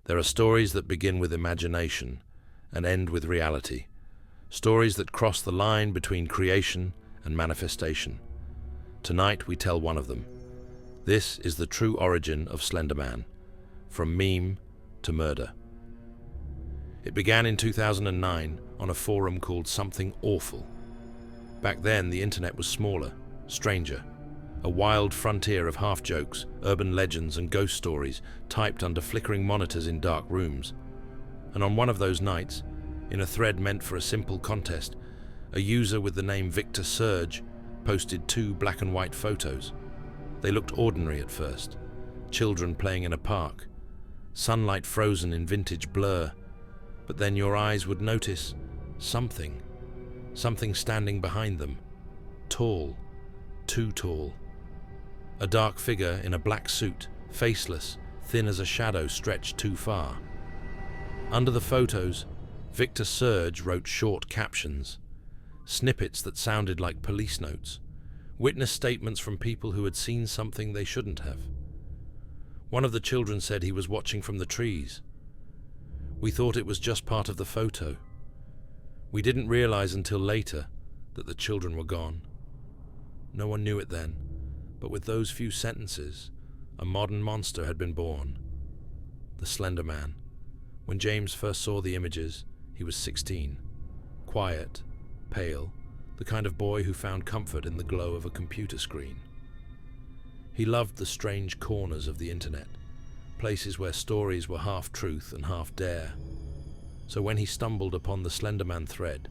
There are stories that begin with imagination and end with reality. Stories that cross the line between creation and manifestation. Tonight we tell one of them. This is the true origin of Slenderman, from meme to murder. It began in 2009 on a forum called Something Awful. Back then, the internet was smaller, stranger, a wild frontier of half-jokes, urban legends and ghost stories typed under flickering monitors in dark rooms. And on one of those nights, in a thread meant for a simple contest, a user with the name Victor Surge posted 2 black and white photos. They looked ordinary at first. Children playing in a park, sunlight frozen in vintage blur, but then your eyes would notice something standing behind them, tall, too tall. A dark figure in a black suit, faceless, thin as a shadow stretched too far. Under the photos, Victor Surge wrote short captions, snippets that sounded like police notes, witness statements from people who had seen something they shouldn't have. One of the children said he was watching from the trees. We thought it was just part of the photo. We didn't realize until later that the children were gone. No one knew it then, but with those few sentences, a modern monster had been born. The Slender Man. When James first saw the images, he was 16. Quiet, pale, the kind of boy who found comfort in the glow of a computer screen. He loved the strange corners of the internet, places where stories were half truth and half dare. So when he stumbled upon the Slenderman thread,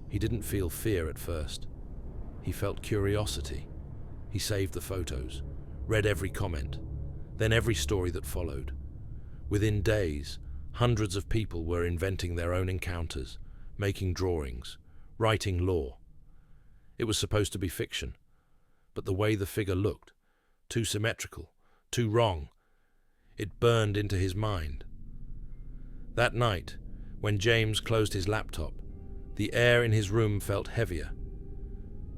he didn't feel fear at first. He felt curiosity. He saved the photos, read every comment, then every story that followed. Within days, hundreds of people were inventing their own encounters, making drawings, writing lore. It was supposed to be fiction, but the way the figure looked, too symmetrical, too wrong, it burned into his mind. That night, when James closed his laptop, the air in his room felt heavier.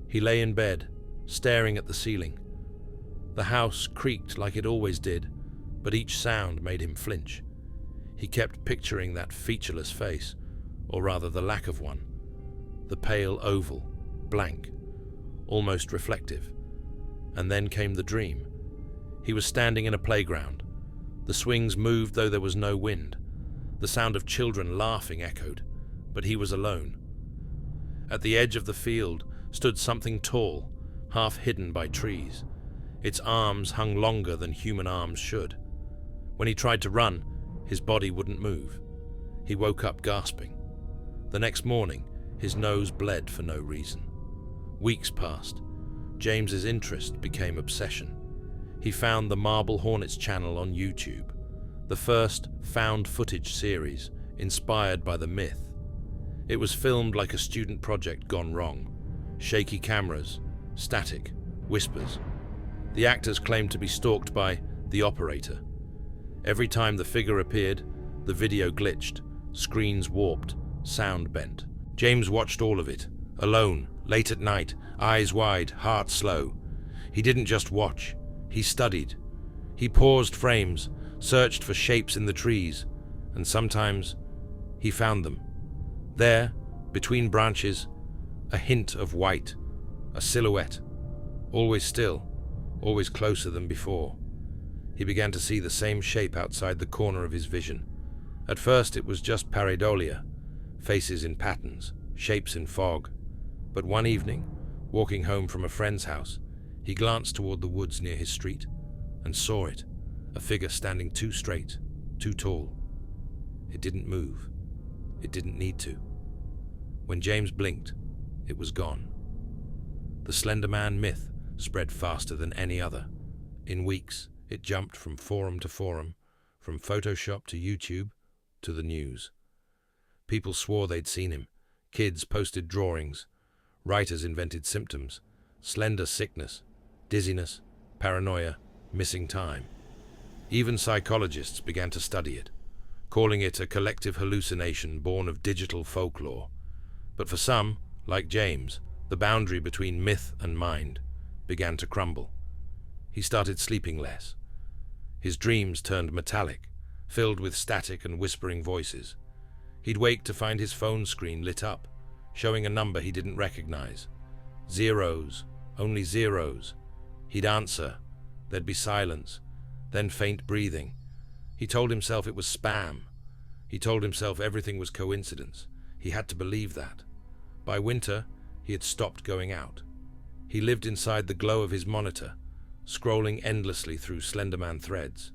He lay in bed, staring at the ceiling. The house creaked like it always did, but each sound made him flinch. He kept picturing that featureless face, or rather the lack of one. The pale oval, blank, almost reflective. And then came the dream. He was standing in a playground. The swings moved though there was no wind. The sound of children laughing echoed, but he was alone. At the edge of the field stood something tall, half hidden by trees. Its arms hung longer than human arms should. When he tried to run, his body wouldn't move. He woke up gasping. The next morning, his nose bled for no reason. Weeks passed. James's interest became obsession. He found the Marble Hornets channel on YouTube, the first found footage series inspired by the myth. It was filmed like a student project gone wrong. Shaky cameras, static, whispers. The actors claimed to be stalked by the operator. Every time the figure appeared, the video glitched, screens warped, sound bent. James watched all of it, alone, late at night, eyes wide, heart slow. He didn't just watch, he studied. He paused frames, searched for shapes in the trees, and sometimes he found them. There, between branches, a hint of white, a silhouette, always still, always closer than before. He began to see the same shape outside the corner of his vision. At first it was just pareidolia, faces in patterns, shapes in fog. But one evening, walking home from a friend's house, he glanced toward the woods near his street and saw it, a figure standing too straight, too tall. It didn't move. It didn't need to. When James blinked, it was gone. The Slender Man myth spread faster than any other. In weeks, it jumped from forum to forum, from Photoshop to YouTube to the news. People swore they'd seen him. Kids posted drawings. Writers invented symptoms: slender sickness, dizziness, paranoia, missing time. Even psychologists began to study it, calling it a collective hallucination born of digital folklore. But for some, like James, the boundary between myth and mind began to crumble. He started sleeping less. His dreams turned metallic, filled with static and whispering voices. He'd wake to find his phone screen lit up, showing a number he didn't recognize. Zeros, only zeros. He'd answer. There'd be silence, then faint breathing. He told himself it was spam. He told himself everything was coincidence. He had to believe that. By winter, he had stopped going out. He lived inside the glow of his monitor, scrolling endlessly through Slenderman threads.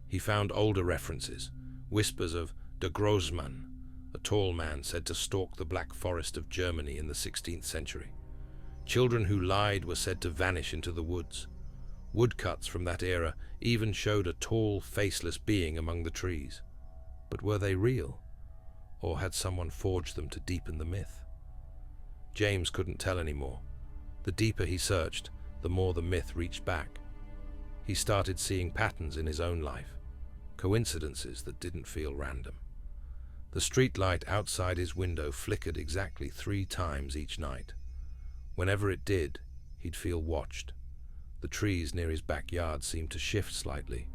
He found older references, whispers of der Großmann, a tall man said to stalk the Black Forest of Germany in the 16th century. Children who lied were said to vanish into the woods. Woodcuts from that era even showed a tall, faceless being among the trees. But were they real? Or had someone forged them to deepen the myth? James couldn't tell anymore. The deeper he searched, the more the myth reached back. He started seeing patterns in his own life, coincidences that didn't feel random. The streetlight outside his window flickered exactly 3 times each night. Whenever it did, he'd feel watched. The trees near his backyard seemed to shift slightly,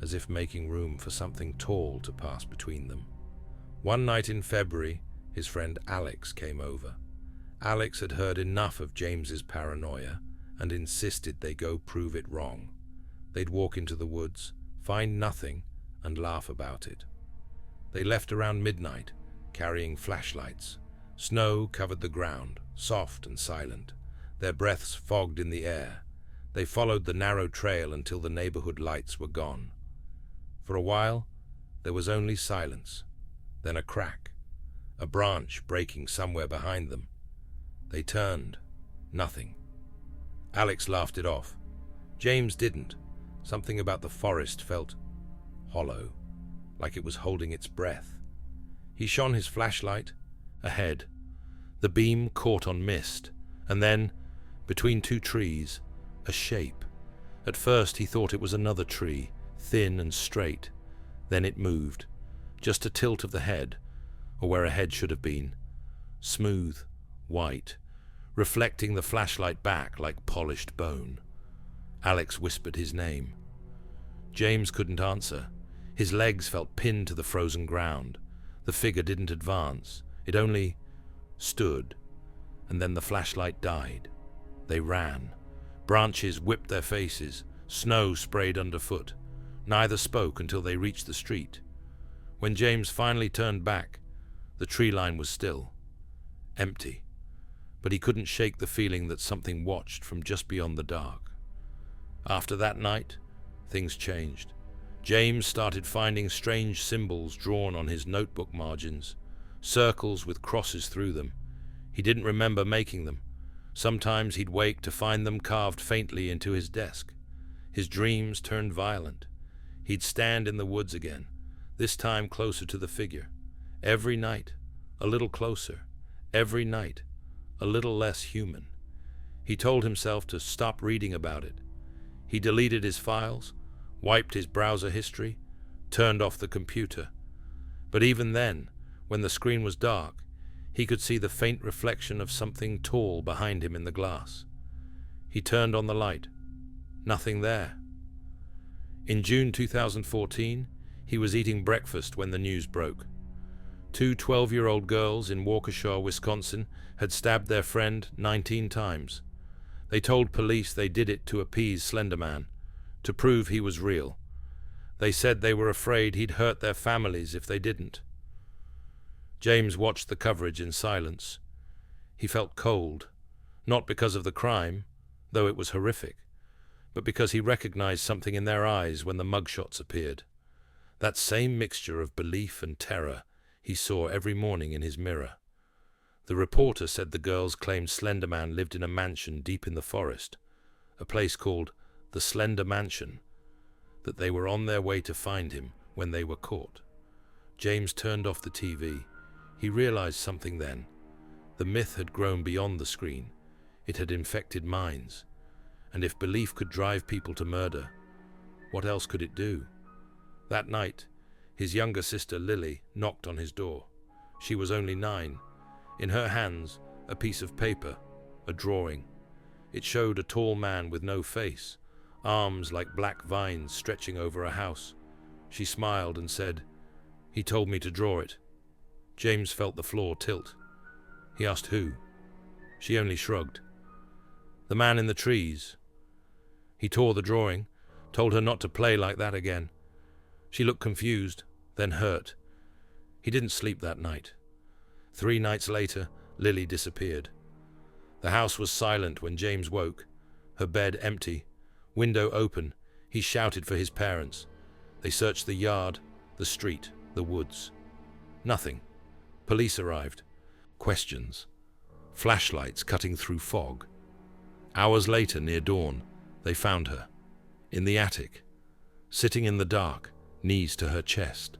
as if making room for something tall to pass between them. One night in February, his friend Alex came over. Alex had heard enough of James's paranoia and insisted they go prove it wrong. They'd walk into the woods, find nothing, and laugh about it. They left around midnight, carrying flashlights. Snow covered the ground, soft and silent, their breaths fogged in the air. They followed the narrow trail until the neighborhood lights were gone. For a while, there was only silence, then a crack, a branch breaking somewhere behind them. They turned. Nothing. Alex laughed it off. James didn't. Something about the forest felt hollow, like it was holding its breath. He shone his flashlight. Ahead. The beam caught on mist, and then, between 2 trees, a shape. At first he thought it was another tree, thin and straight. Then it moved, just a tilt of the head, or where a head should have been. Smooth, white, reflecting the flashlight back like polished bone. Alex whispered his name. James couldn't answer. His legs felt pinned to the frozen ground. The figure didn't advance. It only stood, and then the flashlight died. They ran. Branches whipped their faces. Snow sprayed underfoot. Neither spoke until they reached the street. When James finally turned back, the tree line was still, empty. But he couldn't shake the feeling that something watched from just beyond the dark. After that night, things changed. James started finding strange symbols drawn on his notebook margins, circles with crosses through them. He didn't remember making them. Sometimes he'd wake to find them carved faintly into his desk. His dreams turned violent. He'd stand in the woods again, this time closer to the figure. Every night, a little closer. Every night, a little less human. He told himself to stop reading about it. He deleted his files, wiped his browser history, turned off the computer. But even then, when the screen was dark, he could see the faint reflection of something tall behind him in the glass. He turned on the light. Nothing there. In June 2014, he was eating breakfast when the news broke. 2 12-year-old girls in Waukesha, Wisconsin, had stabbed their friend 19 times. They told police they did it to appease Slenderman, to prove he was real. They said they were afraid he'd hurt their families if they didn't. James watched the coverage in silence. He felt cold, not because of the crime, though it was horrific, but because he recognized something in their eyes when the mugshots appeared. That same mixture of belief and terror he saw every morning in his mirror. The reporter said the girls claimed Slenderman lived in a mansion deep in the forest, a place called the Slender Mansion, that they were on their way to find him when they were caught. James turned off the TV. He realized something then. The myth had grown beyond the screen. It had infected minds. And if belief could drive people to murder, what else could it do? That night, his younger sister Lily knocked on his door. She was only 9. In her hands, a piece of paper, a drawing. It showed a tall man with no face, arms like black vines stretching over a house. She smiled and said, "He told me to draw it." James felt the floor tilt. He asked who. She only shrugged. "The man in the trees." He tore the drawing, told her not to play like that again. She looked confused, then hurt. He didn't sleep that night. 3 nights later, Lily disappeared. The house was silent when James woke, her bed empty, window open. He shouted for his parents. They searched the yard, the street, the woods. Nothing. Police arrived. Questions. Flashlights cutting through fog. Hours later, near dawn, they found her. In the attic. Sitting in the dark, knees to her chest.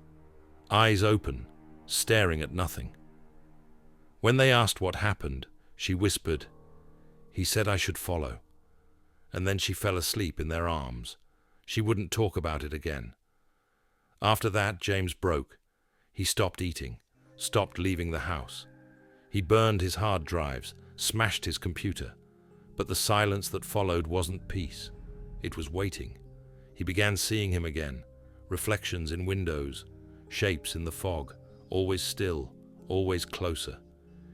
Eyes open, staring at nothing. When they asked what happened, she whispered, "He said I should follow." And then she fell asleep in their arms. She wouldn't talk about it again. After that, James broke. He stopped eating, stopped leaving the house. He burned his hard drives, smashed his computer. But the silence that followed wasn't peace. It was waiting. He began seeing him again, reflections in windows, shapes in the fog, always still, always closer.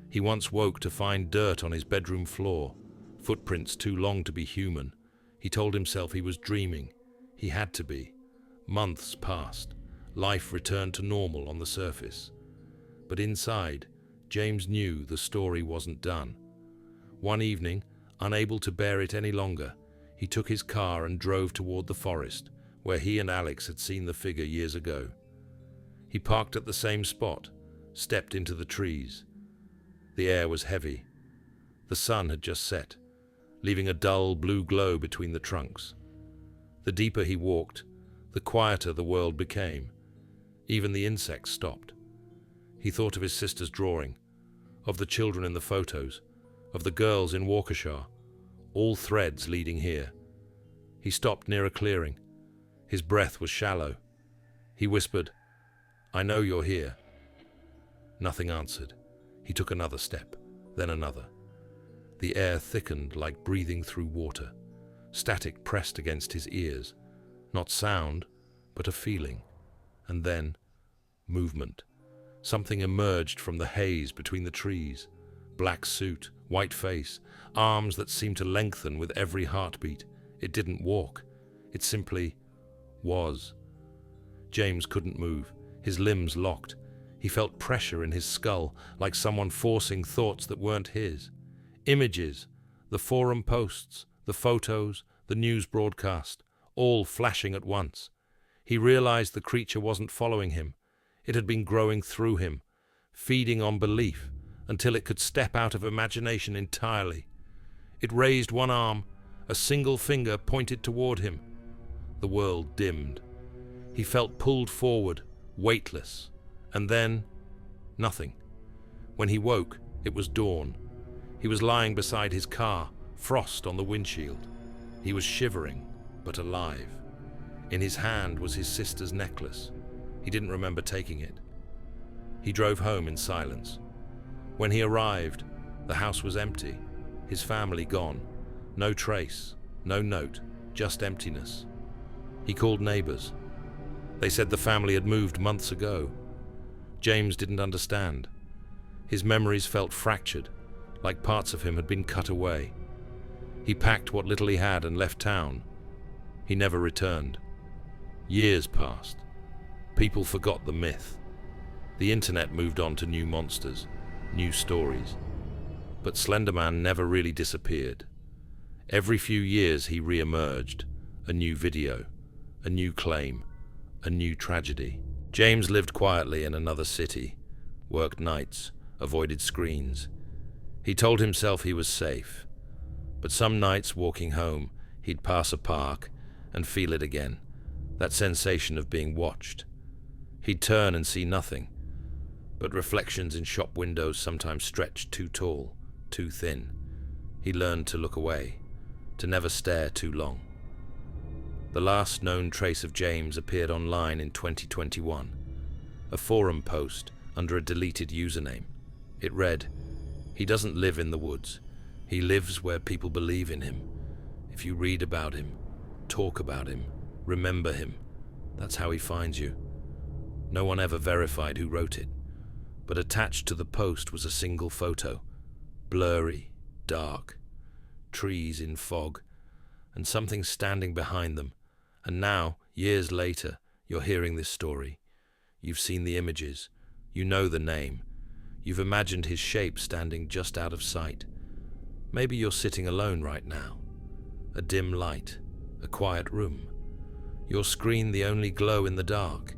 He once woke to find dirt on his bedroom floor, footprints too long to be human. He told himself he was dreaming. He had to be. Months passed. Life returned to normal on the surface. But inside, James knew the story wasn't done. One evening, unable to bear it any longer, he took his car and drove toward the forest, where he and Alex had seen the figure years ago. He parked at the same spot, stepped into the trees. The air was heavy. The sun had just set, leaving a dull blue glow between the trunks. The deeper he walked, the quieter the world became. Even the insects stopped. He thought of his sister's drawing, of the children in the photos, of the girls in Waukesha, all threads leading here. He stopped near a clearing. His breath was shallow. He whispered, "I know you're here." Nothing answered. He took another step, then another. The air thickened like breathing through water. Static pressed against his ears. Not sound, but a feeling. And then, movement. Something emerged from the haze between the trees. Black suit, white face, arms that seemed to lengthen with every heartbeat. It didn't walk. It simply was. James couldn't move. His limbs locked. He felt pressure in his skull, like someone forcing thoughts that weren't his. Images, the forum posts, the photos, the news broadcast, all flashing at once. He realized the creature wasn't following him. It had been growing through him, feeding on belief, until it could step out of imagination entirely. It raised one arm, a single finger pointed toward him. The world dimmed. He felt pulled forward, weightless. And then, nothing. When he woke, it was dawn. He was lying beside his car, frost on the windshield. He was shivering, but alive. In his hand was his sister's necklace. He didn't remember taking it. He drove home in silence. When he arrived, the house was empty, his family gone. No trace, no note, just emptiness. He called neighbors. They said the family had moved months ago. James didn't understand. His memories felt fractured, like parts of him had been cut away. He packed what little he had and left town. He never returned. Years passed. People forgot the myth. The internet moved on to new monsters, new stories. But Slenderman never really disappeared. Every few years he re-emerged. A new video, a new claim, a new tragedy. James lived quietly in another city, worked nights, avoided screens. He told himself he was safe. But some nights walking home, he'd pass a park and feel it again, that sensation of being watched. He'd turn and see nothing, but reflections in shop windows sometimes stretched too tall, too thin. He learned to look away, to never stare too long. The last known trace of James appeared online in 2021, a forum post under a deleted username. It read, "He doesn't live in the woods. He lives where people believe in him. If you read about him, talk about him, remember him, That's how he finds you. No one ever verified who wrote it, but attached to the post was a single photo. Blurry, dark, trees in fog, and something standing behind them. And now, years later, you're hearing this story. You've seen the images. You know the name. You've imagined his shape standing just out of sight. Maybe you're sitting alone right now. A dim light, a quiet room. Your screen the only glow in the dark.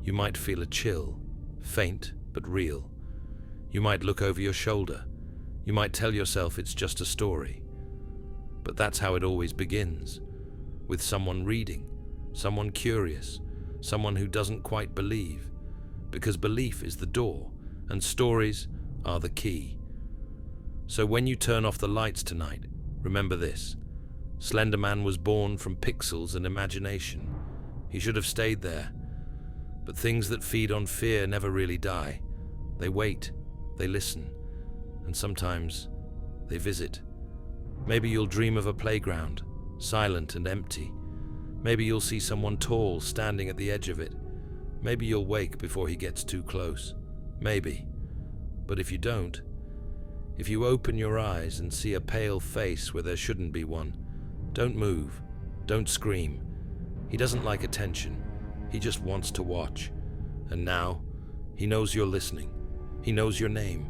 You might feel a chill, faint but real. You might look over your shoulder. You might tell yourself it's just a story. But that's how it always begins. With someone reading, someone curious, someone who doesn't quite believe. Because belief is the door, and stories are the key. So when you turn off the lights tonight, remember this. Slenderman was born from pixels and imagination. He should have stayed there. But things that feed on fear never really die. They wait, they listen, and sometimes they visit. Maybe you'll dream of a playground, silent and empty. Maybe you'll see someone tall standing at the edge of it. Maybe you'll wake before he gets too close. Maybe. But if you don't, if you open your eyes and see a pale face where there shouldn't be one, don't move, don't scream. He doesn't like attention. He just wants to watch. And now, he knows you're listening. He knows your name.